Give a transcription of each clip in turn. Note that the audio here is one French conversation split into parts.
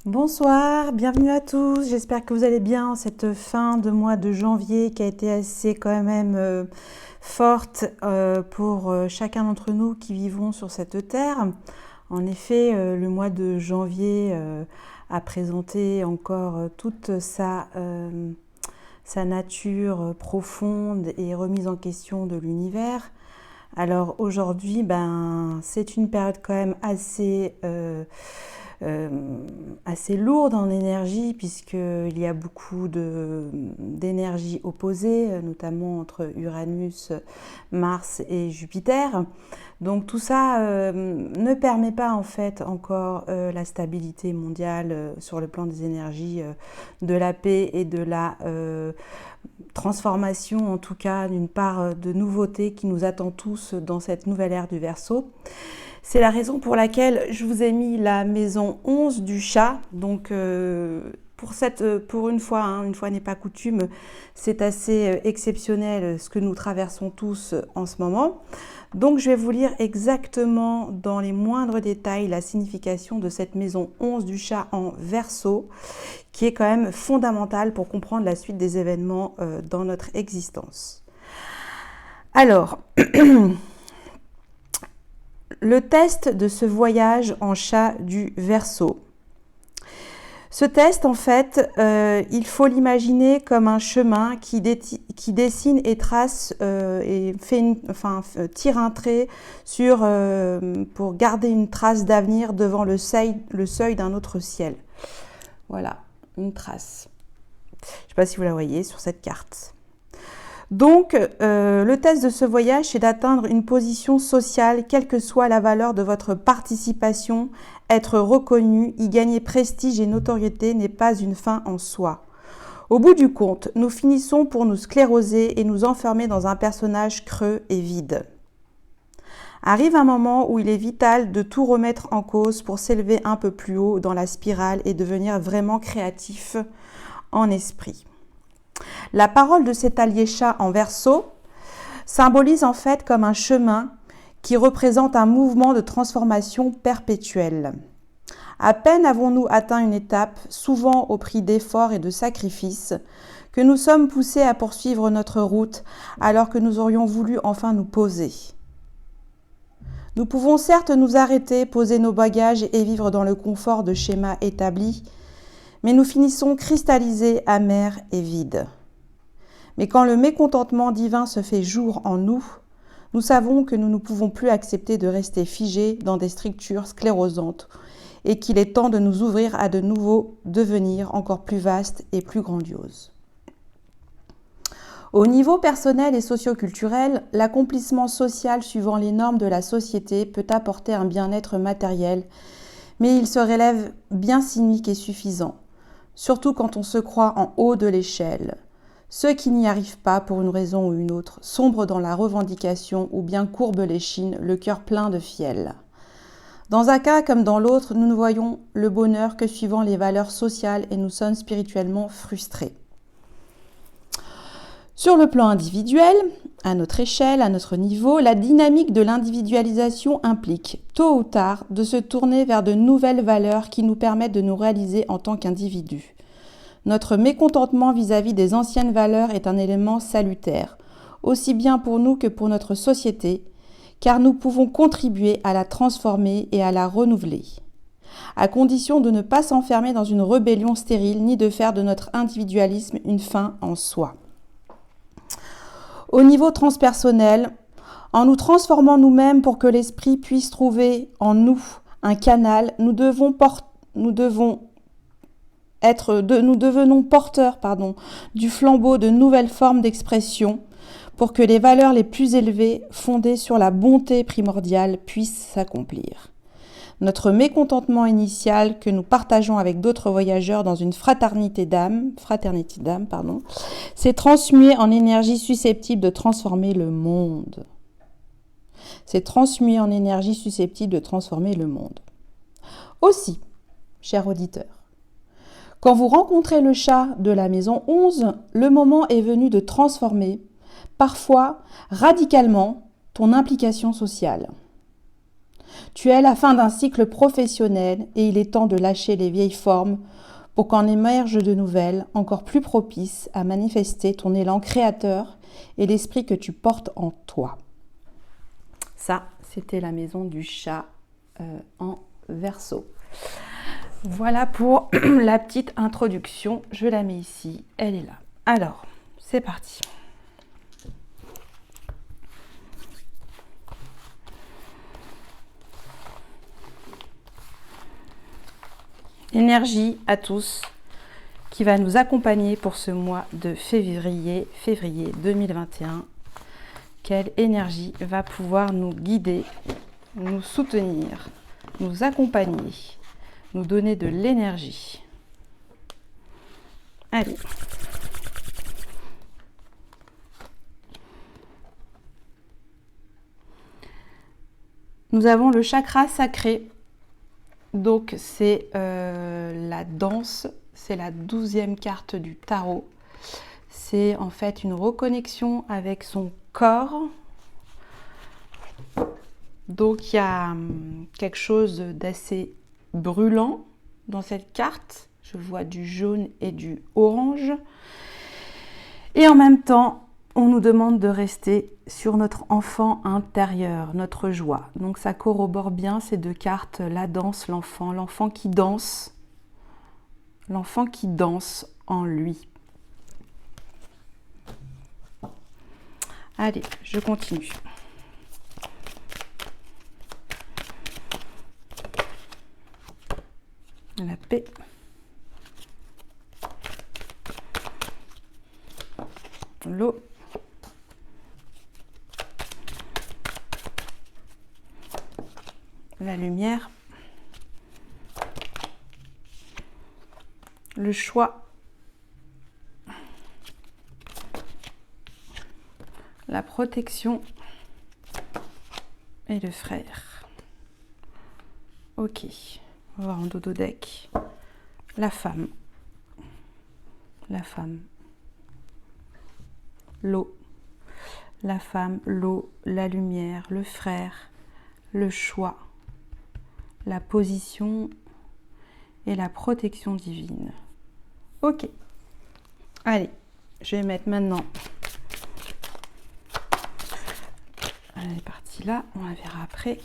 Bonsoir, bienvenue à tous. J'espère que vous allez bien en cette fin de mois de janvier qui a été assez quand même forte pour chacun d'entre nous qui vivons sur cette terre. En effet, le mois de janvier a présenté encore toute sa nature profonde et remise en question de l'univers. Alors aujourd'hui, c'est une période quand même assez lourde en énergie puisqu'il y a beaucoup d'énergie opposée, notamment entre Uranus, Mars et Jupiter. Donc tout ça ne permet pas en fait encore la stabilité mondiale sur le plan des énergies, de la paix et de la transformation, en tout cas d'une part de nouveautés qui nous attend tous dans cette nouvelle ère du Verseau. C'est la raison pour laquelle je vous ai mis la maison 11 du chat. Donc pour une fois n'est pas coutume, c'est assez exceptionnel ce que nous traversons tous en ce moment. Donc je vais vous lire exactement dans les moindres détails la signification de cette maison 11 du chat en Verseau, qui est quand même fondamentale pour comprendre la suite des événements dans notre existence. Alors, le test de ce voyage en chat du Verseau. Ce test, en fait, il faut l'imaginer comme un chemin qui dessine et trace et tire un trait pour garder une trace d'avenir devant le seuil d'un autre ciel. Voilà, une trace. Je ne sais pas si vous la voyez sur cette carte. Donc, le test de ce voyage, c'est d'atteindre une position sociale, quelle que soit la valeur de votre participation. Être reconnu, y gagner prestige et notoriété n'est pas une fin en soi. Au bout du compte, nous finissons pour nous scléroser et nous enfermer dans un personnage creux et vide. Arrive un moment où il est vital de tout remettre en cause pour s'élever un peu plus haut dans la spirale et devenir vraiment créatif en esprit. La parole de cet allié chat en Verseau symbolise en fait comme un chemin qui représente un mouvement de transformation perpétuelle. À peine avons-nous atteint une étape, souvent au prix d'efforts et de sacrifices, que nous sommes poussés à poursuivre notre route alors que nous aurions voulu enfin nous poser. Nous pouvons certes nous arrêter, poser nos bagages et vivre dans le confort de schémas établis, mais nous finissons cristallisés, amers et vides. Mais quand le mécontentement divin se fait jour en nous, nous savons que nous ne pouvons plus accepter de rester figés dans des structures sclérosantes et qu'il est temps de nous ouvrir à de nouveaux devenirs encore plus vastes et plus grandioses. Au niveau personnel et socio-culturel, l'accomplissement social suivant les normes de la société peut apporter un bien-être matériel, mais il se révèle bien cynique et suffisant, surtout quand on se croit en haut de l'échelle. Ceux qui n'y arrivent pas pour une raison ou une autre sombrent dans la revendication ou bien courbent l'échine, le cœur plein de fiel. Dans un cas comme dans l'autre, nous ne voyons le bonheur que suivant les valeurs sociales et nous sommes spirituellement frustrés. Sur le plan individuel, à notre échelle, à notre niveau, la dynamique de l'individualisation implique, tôt ou tard, de se tourner vers de nouvelles valeurs qui nous permettent de nous réaliser en tant qu'individus. Notre mécontentement vis-à-vis des anciennes valeurs est un élément salutaire, aussi bien pour nous que pour notre société, car nous pouvons contribuer à la transformer et à la renouveler, à condition de ne pas s'enfermer dans une rébellion stérile ni de faire de notre individualisme une fin en soi. Au niveau transpersonnel, en nous transformant nous-mêmes pour que l'esprit puisse trouver en nous un canal, nous devenons porteurs du flambeau de nouvelles formes d'expression pour que les valeurs les plus élevées, fondées sur la bonté primordiale, puissent s'accomplir. Notre mécontentement initial que nous partageons avec d'autres voyageurs dans une fraternité d'âme, s'est transmué en énergie susceptible de transformer le monde. Aussi, chers auditeurs, quand vous rencontrez le chat de la maison 11, le moment est venu de transformer, parfois radicalement, ton implication sociale. Tu es à la fin d'un cycle professionnel et il est temps de lâcher les vieilles formes pour qu'en émergent de nouvelles, encore plus propices à manifester ton élan créateur et l'esprit que tu portes en toi. Ça, c'était la maison du chat en Verseau. Voilà pour la petite introduction. Je la mets ici, elle est là. Alors, c'est parti. Énergie à tous qui va nous accompagner pour ce mois de février 2021. Quelle énergie va pouvoir nous guider, nous soutenir, nous accompagner, nous donner de l'énergie. Allez. Nous avons le chakra sacré. Donc c'est la danse, c'est la 12e carte du tarot. C'est en fait une reconnexion avec son corps. Donc il y a quelque chose d'assez brûlant dans cette carte. Je vois du jaune et du orange. Et en même temps, on nous demande de rester sur notre enfant intérieur, notre joie. Donc ça corrobore bien ces deux cartes, la danse, l'enfant qui danse en lui. Allez, je continue. La paix. L'eau. La lumière. Le choix. La protection. Et le frère. Ok. On va voir en dodo deck. La femme. La femme. L'eau. La femme, l'eau, la lumière, le frère, le choix, la position et la protection divine. Ok. Allez, je vais mettre maintenant. Elle est partie là, on la verra après.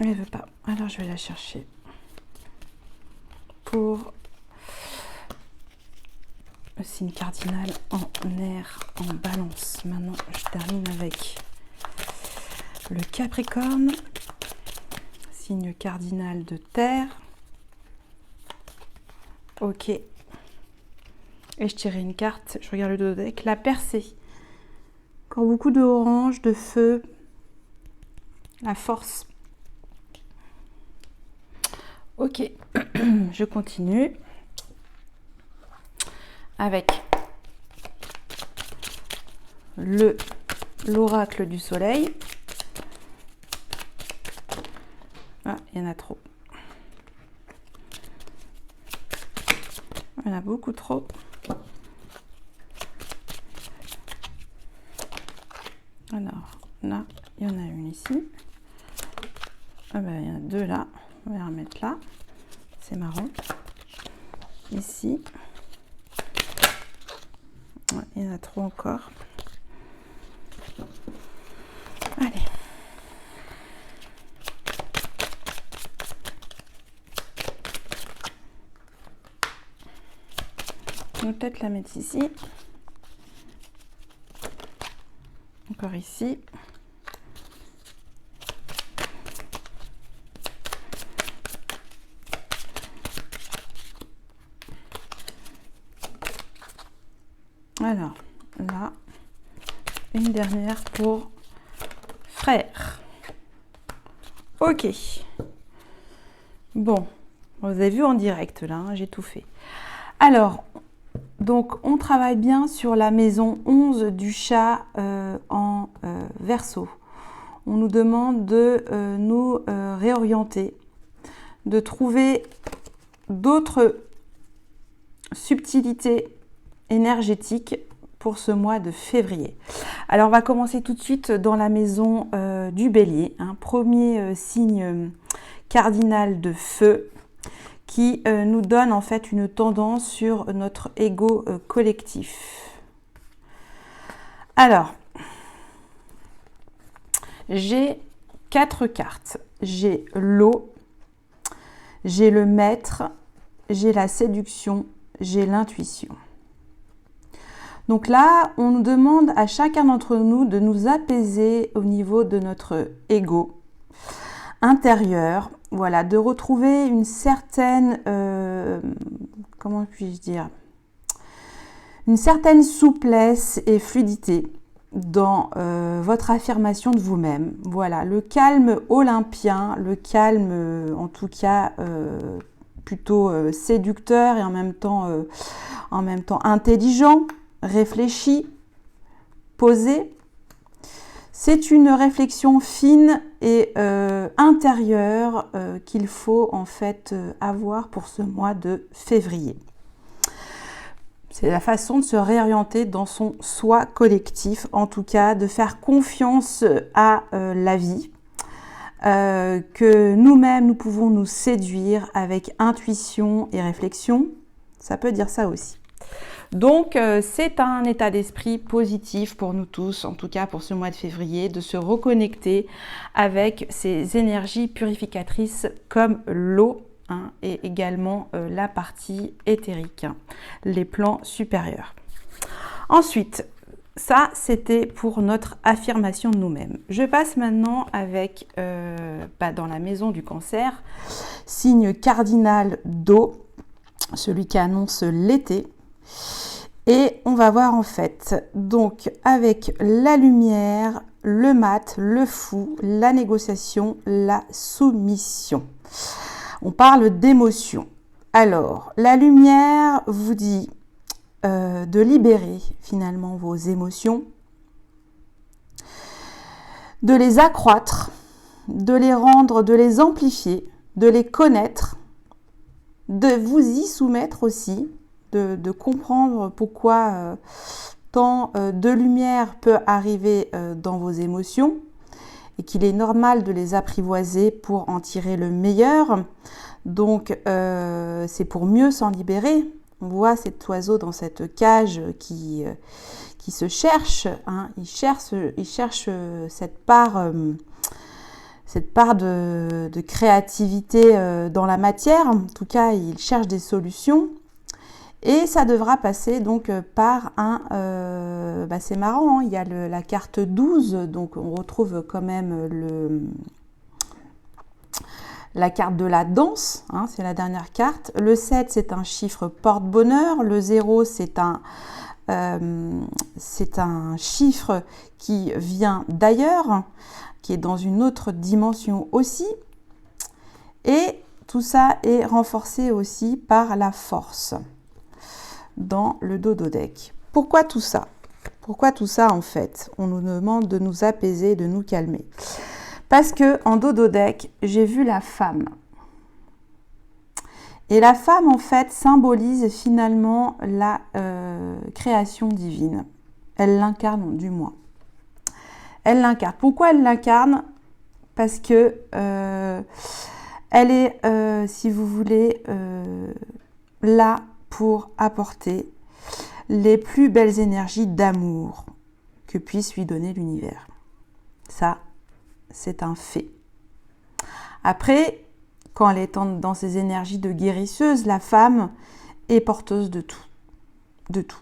Elle ne veut pas. Alors je vais la chercher pour le signe cardinal en air, en balance. Maintenant, je termine avec le Capricorne, signe cardinal de terre. Ok. Et je tirais une carte, je regarde le dos deck, la percée. Encore beaucoup de orange, de feu, la force. Ok, je continue avec l'oracle du soleil. Ah, il y en a trop. Il y en a beaucoup trop. Alors, là, il y en a une ici. Ah ben, il y en a deux là. On va les remettre là. C'est marrant. Ici. Ouais, il y en a trop encore. Allez. On va peut-être la mettre ici. Encore ici. Alors, là, une dernière pour frère. Ok. Bon, vous avez vu en direct là, hein, j'ai tout fait. Alors, Donc, on travaille bien sur la maison 11 du chat en Verseau. On nous demande de nous réorienter, de trouver d'autres subtilités énergétiques pour ce mois de février. Alors, on va commencer tout de suite dans la maison du Bélier, hein, premier signe cardinal de feu, qui nous donne en fait une tendance sur notre ego collectif. Alors, j'ai 4 cartes. J'ai l'eau, j'ai le maître, j'ai la séduction, j'ai l'intuition. Donc là, on nous demande à chacun d'entre nous de nous apaiser au niveau de notre ego intérieur, voilà, de retrouver une certaine, comment puis-je dire, une certaine souplesse et fluidité dans votre affirmation de vous-même. Voilà, le calme olympien, le calme en tout cas plutôt séducteur et en même temps intelligent, réfléchi, posé. C'est une réflexion fine et intérieure qu'il faut en fait avoir pour ce mois de février. C'est la façon de se réorienter dans son soi collectif, en tout cas de faire confiance à la vie, que nous-mêmes nous pouvons nous séduire avec intuition et réflexion. Ça peut dire ça aussi. Donc, c'est un état d'esprit positif pour nous tous, en tout cas pour ce mois de février, de se reconnecter avec ces énergies purificatrices comme l'eau, hein, et également la partie éthérique, hein, les plans supérieurs. Ensuite, ça, c'était pour notre affirmation de nous-mêmes. Je passe maintenant avec, dans la maison du Cancer, signe cardinal d'eau, celui qui annonce l'été. Et on va voir en fait, donc avec la lumière, le mat, le fou, la négociation, la soumission. On parle d'émotion. Alors, la lumière vous dit de libérer finalement vos émotions, de les accroître, de les rendre, de les amplifier, de les connaître, de vous y soumettre aussi, de comprendre pourquoi tant de lumière peut arriver dans vos émotions et qu'il est normal de les apprivoiser pour en tirer le meilleur. Donc, c'est pour mieux s'en libérer. On voit cet oiseau dans cette cage qui se cherche, hein. Il cherche cette part de créativité dans la matière. En tout cas, il cherche des solutions. Et ça devra passer donc par c'est marrant, hein, il y a la carte 12, donc on retrouve quand même la carte de la danse, hein, c'est la dernière carte. Le 7, c'est un chiffre porte-bonheur. Le 0, c'est un chiffre qui vient d'ailleurs, qui est dans une autre dimension aussi. Et tout ça est renforcé aussi par la force dans le Dodo-deck. Pourquoi tout ça? Pourquoi tout ça en fait? On nous demande de nous apaiser, de nous calmer. Parce que en Dodo-deck, j'ai vu la femme. Et la femme en fait symbolise finalement la création divine. Elle l'incarne du moins. Elle l'incarne. Pourquoi elle l'incarne? Parce que elle est, si vous voulez, là pour apporter les plus belles énergies d'amour que puisse lui donner l'univers. Ça, c'est un fait. Après, quand elle est dans ses énergies de guérisseuse, la femme est porteuse de tout. De tout.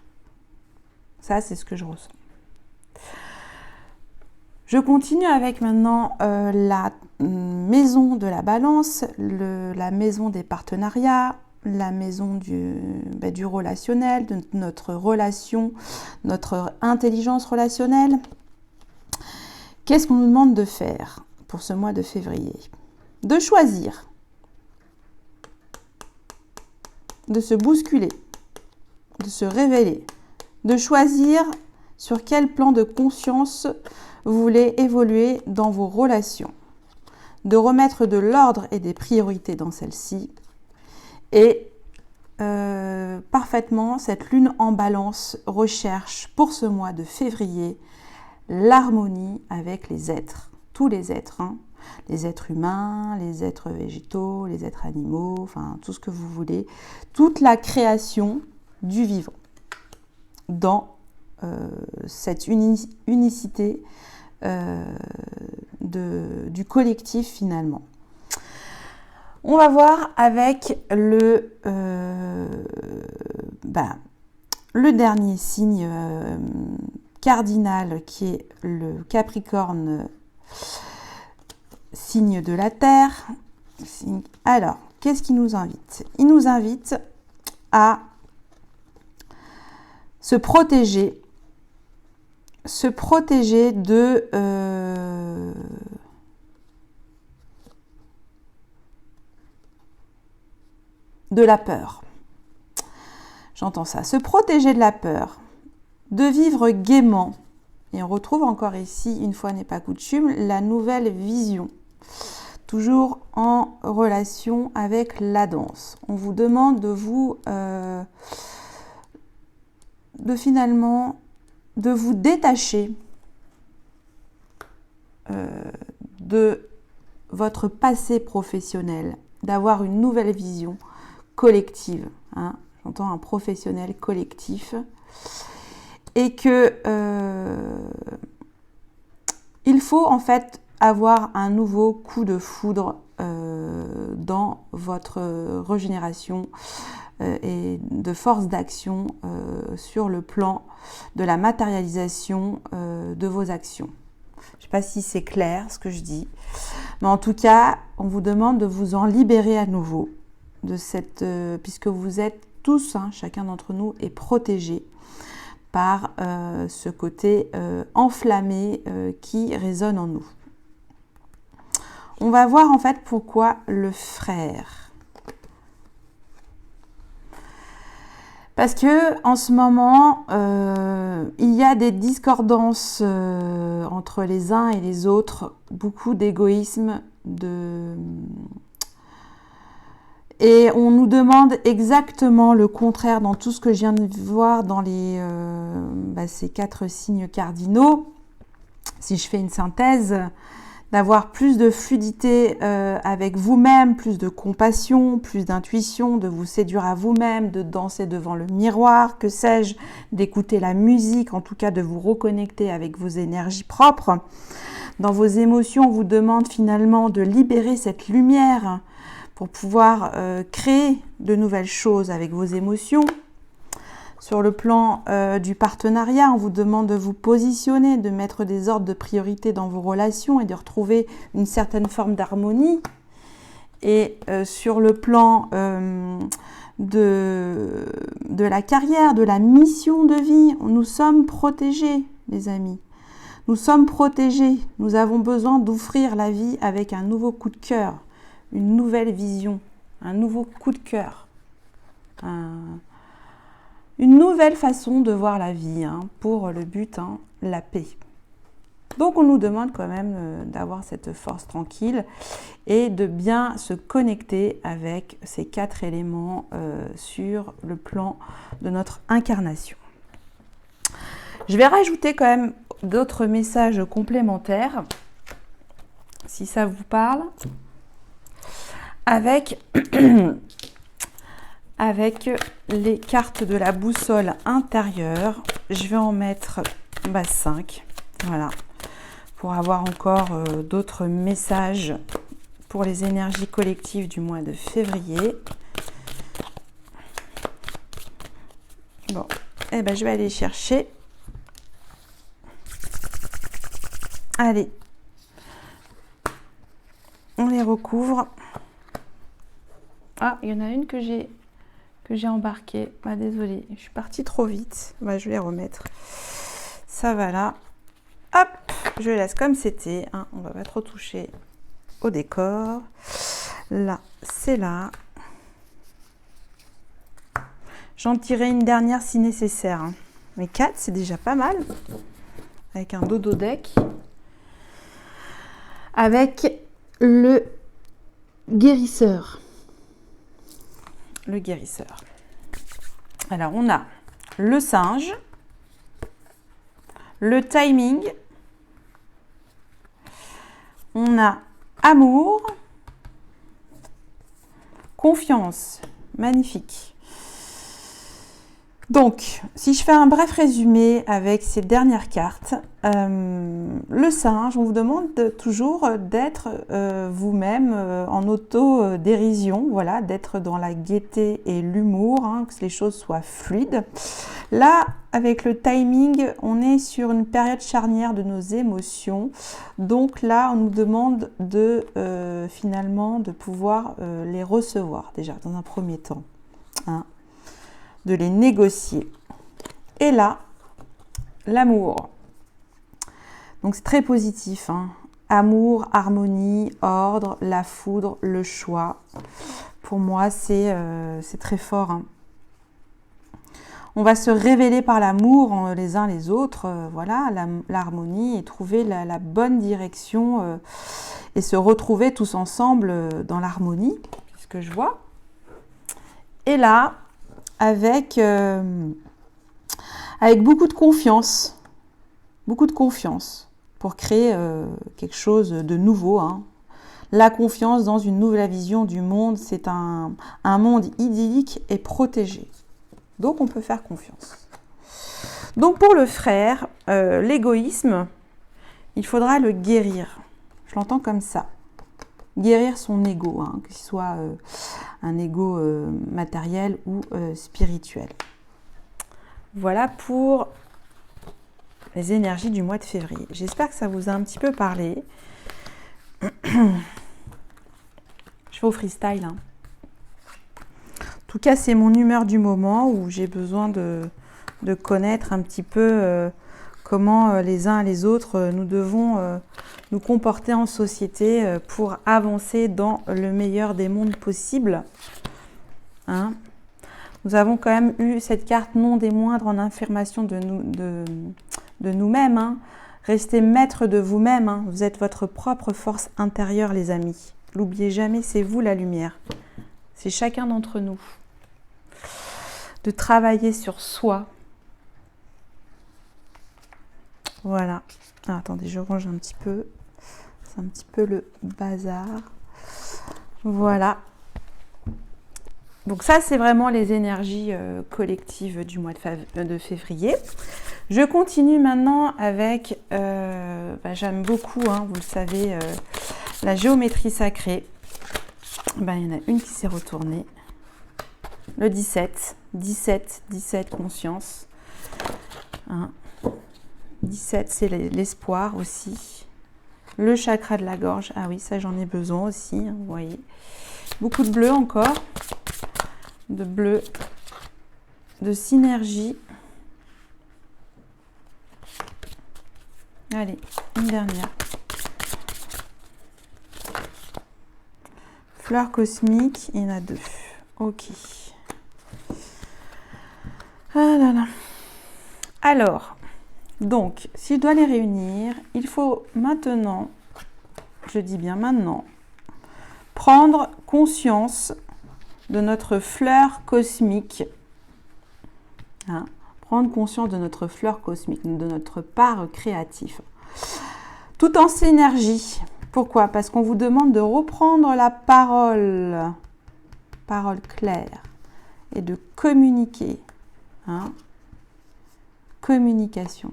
Ça, c'est ce que je ressens. Je continue avec maintenant la maison de la balance, la maison des partenariats, la maison du relationnel, de notre relation, notre intelligence relationnelle. Qu'est-ce qu'on nous demande de faire pour ce mois de février? De choisir, de se bousculer, de se révéler, de choisir sur quel plan de conscience vous voulez évoluer dans vos relations, de remettre de l'ordre et des priorités dans celles-ci. Et parfaitement, cette lune en balance recherche pour ce mois de février l'harmonie avec les êtres, tous les êtres, hein, les êtres humains, les êtres végétaux, les êtres animaux, enfin tout ce que vous voulez, toute la création du vivant dans cette unicité du collectif finalement. On va voir avec le dernier signe cardinal qui est le Capricorne, signe de la Terre. Alors, qu'est-ce qu'il nous invite? Il nous invite à se protéger de la peur. J'entends ça. Se protéger de la peur, de vivre gaiement. Et on retrouve encore ici, une fois n'est pas coutume, la nouvelle vision. Toujours en relation avec la danse. On vous demande de vous, de vous détacher de votre passé professionnel, d'avoir une nouvelle vision collective, hein, j'entends un professionnel collectif, et que il faut en fait avoir un nouveau coup de foudre dans votre régénération et de force d'action sur le plan de la matérialisation de vos actions. Je ne sais pas si c'est clair ce que je dis, mais en tout cas, on vous demande de vous en libérer à nouveau de cette, puisque vous êtes tous, hein, chacun d'entre nous est protégé par ce côté enflammé qui résonne en nous. On va voir en fait pourquoi le frère. Parce que en ce moment, il y a des discordances entre les uns et les autres, beaucoup d'égoïsme, et on nous demande exactement le contraire dans tout ce que je viens de voir dans ces 4 signes cardinaux. Si je fais une synthèse, d'avoir plus de fluidité avec vous-même, plus de compassion, plus d'intuition, de vous séduire à vous-même, de danser devant le miroir, que sais-je, d'écouter la musique, en tout cas de vous reconnecter avec vos énergies propres. Dans vos émotions, on vous demande finalement de libérer cette lumière pour pouvoir créer de nouvelles choses avec vos émotions. Sur le plan du partenariat, on vous demande de vous positionner, de mettre des ordres de priorité dans vos relations et de retrouver une certaine forme d'harmonie. Et sur le plan de la carrière, de la mission de vie, nous sommes protégés, les amis. Nous sommes protégés. Nous avons besoin d'offrir la vie avec un nouveau coup de cœur, une nouvelle vision, un nouveau coup de cœur. Une nouvelle façon de voir la vie, hein, pour le but, hein, la paix. Donc on nous demande quand même d'avoir cette force tranquille et de bien se connecter avec ces 4 éléments sur le plan de notre incarnation. Je vais rajouter quand même d'autres messages complémentaires, si ça vous parle, avec les cartes de la boussole intérieure. Je vais en mettre 5, voilà, pour avoir encore d'autres messages pour les énergies collectives du mois de février. Bon, je vais aller chercher. Allez, on les recouvre. Ah, il y en a une que j'ai embarquée. Désolée, je suis partie trop vite. Je vais les remettre. Ça va là. Hop, je laisse comme c'était. Hein. On va pas trop toucher au décor. Là, c'est là. J'en tirerai une dernière si nécessaire. Hein. Mais 4, c'est déjà pas mal. Avec un dodo deck. Avec le guérisseur. Le guérisseur. Alors, on a le singe, le timing, on a amour, confiance, magnifique. Donc, si je fais un bref résumé avec ces dernières cartes, le singe, on vous demande toujours d'être vous-même en auto-dérision, voilà, d'être dans la gaieté et l'humour, hein, que les choses soient fluides. Là, avec le timing, on est sur une période charnière de nos émotions. Donc là, on nous demande de finalement de pouvoir les recevoir déjà dans un premier temps. Hein, de les négocier. Et là, l'amour. Donc c'est très positif. Hein. Amour, harmonie, ordre, la foudre, le choix. Pour moi, c'est très fort. Hein. On va se révéler par l'amour les uns les autres. Voilà, l'harmonie et trouver la bonne direction et se retrouver tous ensemble dans l'harmonie. C'est ce que je vois. Et là, avec beaucoup de confiance pour créer quelque chose de nouveau. Hein. La confiance dans une nouvelle vision du monde, c'est un monde idyllique et protégé. Donc on peut faire confiance. Donc pour le frère, l'égoïsme, il faudra le guérir. Je l'entends comme ça. Guérir son ego, hein, qu'il soit un ego matériel ou spirituel. Voilà pour les énergies du mois de février. J'espère que ça vous a un petit peu parlé. Je fais au freestyle. Hein. En tout cas, c'est mon humeur du moment où j'ai besoin de connaître un petit peu comment les uns et les autres nous devons nous comporter en société pour avancer dans le meilleur des mondes possibles. Hein. Nous avons quand même eu cette carte non des moindres en affirmation de nous-mêmes. Hein. Restez maître de vous-même. Hein. Vous êtes votre propre force intérieure, les amis. N'oubliez jamais, c'est vous la lumière. C'est chacun d'entre nous. De travailler sur soi. Voilà. Ah, attendez, je range un petit peu. C'est un petit peu le bazar. Voilà. Donc ça, c'est vraiment les énergies collectives du mois de février. Je continue maintenant avec, j'aime beaucoup, hein, vous le savez, la géométrie sacrée. Il y en a une qui s'est retournée. Le 17. 17, conscience. Hein. 17, c'est l'espoir aussi. Le chakra de la gorge. Ah oui, ça j'en ai besoin aussi, hein, vous voyez. Beaucoup de bleu encore. De bleu. De synergie. Allez, une dernière. Fleurs cosmiques, il y en a 2. Ok. Ah là là. Alors, donc, si je dois les réunir, il faut maintenant, je dis bien maintenant, prendre conscience de notre fleur cosmique. Hein, prendre conscience de notre fleur cosmique, de notre part créative. Tout en synergie. Pourquoi? Parce qu'on vous demande de reprendre la parole claire, et de communiquer. Hein, communication.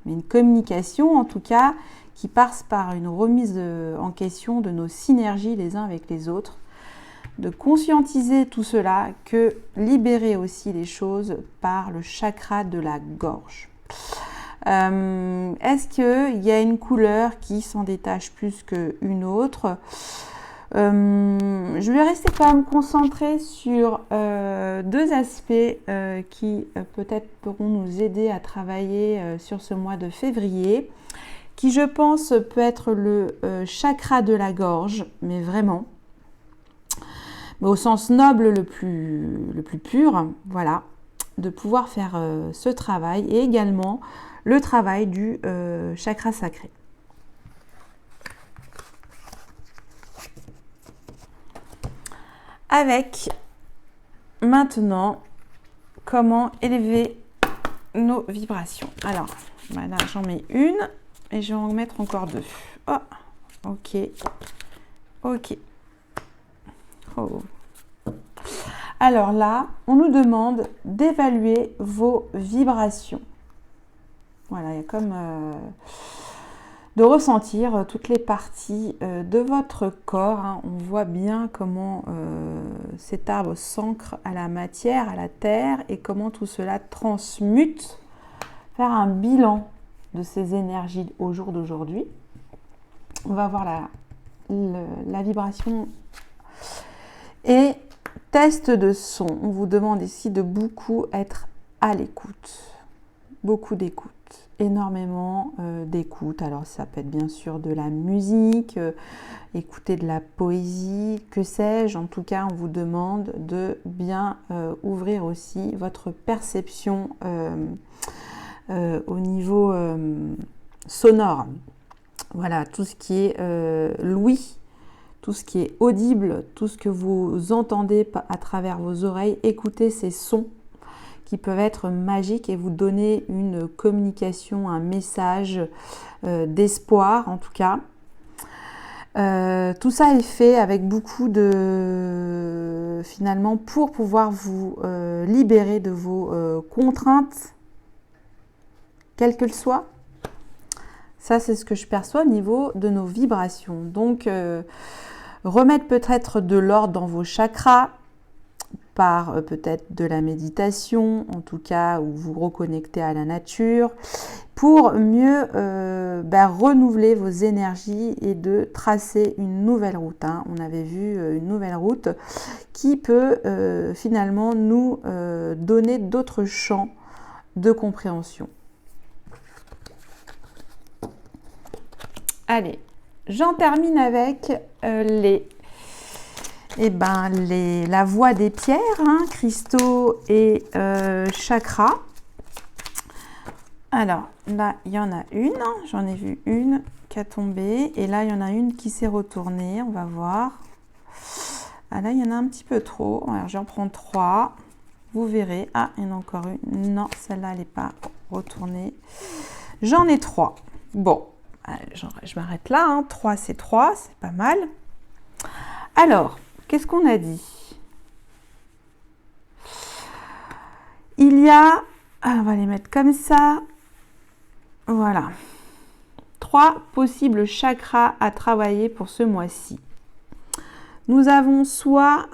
Mais une communication, en tout cas, qui passe par une remise en question de nos synergies les uns avec les autres, de conscientiser tout cela, que libérer aussi les choses par le chakra de la gorge. Est-ce qu'il y a une couleur qui s'en détache plus qu'une autre? Je vais rester quand même concentrée sur 2 aspects qui peut-être pourront nous aider à travailler sur ce mois de février, qui je pense peut être le chakra de la gorge, mais vraiment. mais au sens noble le plus pur, voilà, de pouvoir faire ce travail et également le travail du chakra sacré. Avec maintenant comment élever nos vibrations. Alors, voilà, j'en mets une et je vais en mettre encore deux. Oh, ok, ok. Oh. Alors là, on nous demande d'évaluer vos vibrations. Voilà, il y a comme de ressentir toutes les parties de votre corps. Hein. On voit bien comment cet arbre s'ancre à la matière, à la terre, et comment tout cela transmute. Faire un bilan de ces énergies au jour d'aujourd'hui. On va voir la vibration. Et test de son. On vous demande ici de beaucoup être à l'écoute. Beaucoup d'écoute. Énormément d'écoute. Alors ça peut être bien sûr de la musique, écouter de la poésie, que sais-je. En tout cas, on vous demande de bien ouvrir aussi votre perception au niveau sonore. Voilà, tout ce qui est l'ouïe, tout ce qui est audible, tout ce que vous entendez à travers vos oreilles, écoutez ces sons qui peuvent être magiques et vous donner une communication, un message d'espoir en tout cas. Tout ça est fait avec beaucoup de... finalement pour pouvoir vous libérer de vos contraintes, quelles qu'elles soient. Ça, c'est ce que je perçois au niveau de nos vibrations. Donc, remettre peut-être de l'ordre dans vos chakras, par peut-être de la méditation, en tout cas, où vous reconnectez à la nature, pour mieux renouveler vos énergies et de tracer une nouvelle route. Hein. On avait vu une nouvelle route qui peut finalement nous donner d'autres champs de compréhension. Allez, j'en termine avec la voie des pierres, hein, cristaux et chakras. Alors là, il y en a une, j'en ai vu une qui a tombé et là, il y en a une qui s'est retournée, on va voir. Ah là, il y en a un petit peu trop, alors j'en prends 3, vous verrez. Ah, il y en a encore une, non, celle-là, elle n'est pas retournée. J'en ai 3, bon. Je m'arrête là, hein. 3 c'est 3, c'est pas mal. Alors, qu'est-ce qu'on a dit? Il y a, on va les mettre comme ça, voilà, 3 possibles chakras à travailler pour ce mois-ci. Nous avons soit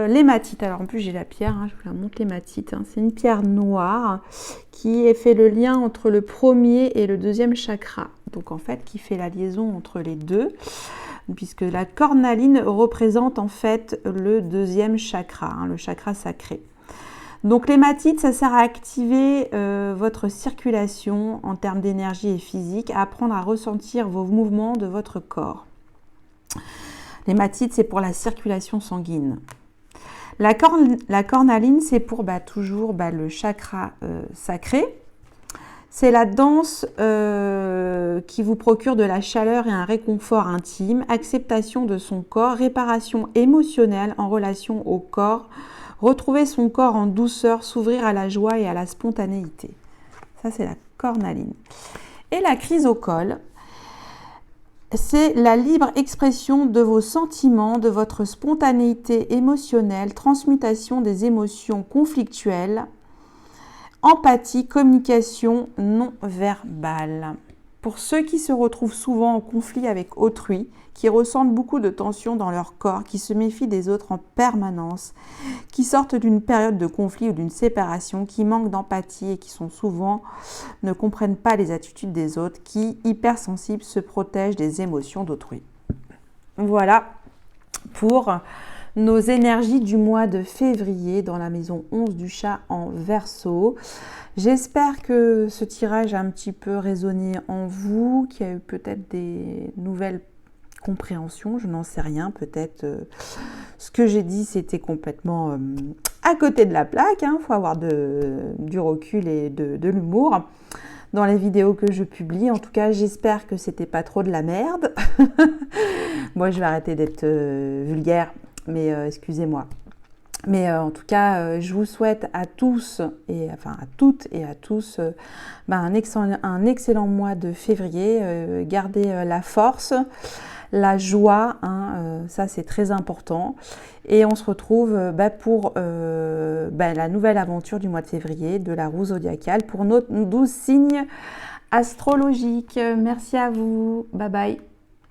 l'hématite, alors en plus j'ai la pierre, hein, je vous la montre l'hématite, hein. C'est une pierre noire qui fait le lien entre le premier et le deuxième chakra, donc en fait qui fait la liaison entre les deux, puisque la cornaline représente en fait le deuxième chakra, hein, le chakra sacré. Donc l'hématite, ça sert à activer votre circulation en termes d'énergie et physique, à apprendre à ressentir vos mouvements de votre corps. L'hématite, c'est pour la circulation sanguine. La cornaline, c'est pour toujours le chakra sacré. C'est la danse qui vous procure de la chaleur et un réconfort intime, acceptation de son corps, réparation émotionnelle en relation au corps, retrouver son corps en douceur, s'ouvrir à la joie et à la spontanéité. Ça, c'est la cornaline. Et la chrysocole, c'est la libre expression de vos sentiments, de votre spontanéité émotionnelle, transmutation des émotions conflictuelles, empathie, communication non verbale. Pour ceux qui se retrouvent souvent en conflit avec autrui, qui ressentent beaucoup de tension dans leur corps, qui se méfient des autres en permanence, qui sortent d'une période de conflit ou d'une séparation, qui manquent d'empathie et qui sont souvent ne comprennent pas les attitudes des autres, qui, hypersensibles, se protègent des émotions d'autrui. Voilà pour nos énergies du mois de février dans la maison 11 du chat en Verseau. J'espère que ce tirage a un petit peu résonné en vous, qu'il y a eu peut-être des nouvelles compréhension, je n'en sais rien. Peut-être ce que j'ai dit, c'était complètement à côté de la plaque. Il faut avoir du recul et de l'humour dans les vidéos que je publie. En tout cas, j'espère que c'était pas trop de la merde. Moi, je vais arrêter d'être vulgaire, mais excusez-moi. Mais en tout cas, je vous souhaite à tous, à toutes et à tous, un excellent mois de février. Gardez la force, la joie, ça c'est très important. Et on se retrouve pour la nouvelle aventure du mois de février de la roue zodiacale pour nos 12 signes astrologiques. Merci à vous, bye bye.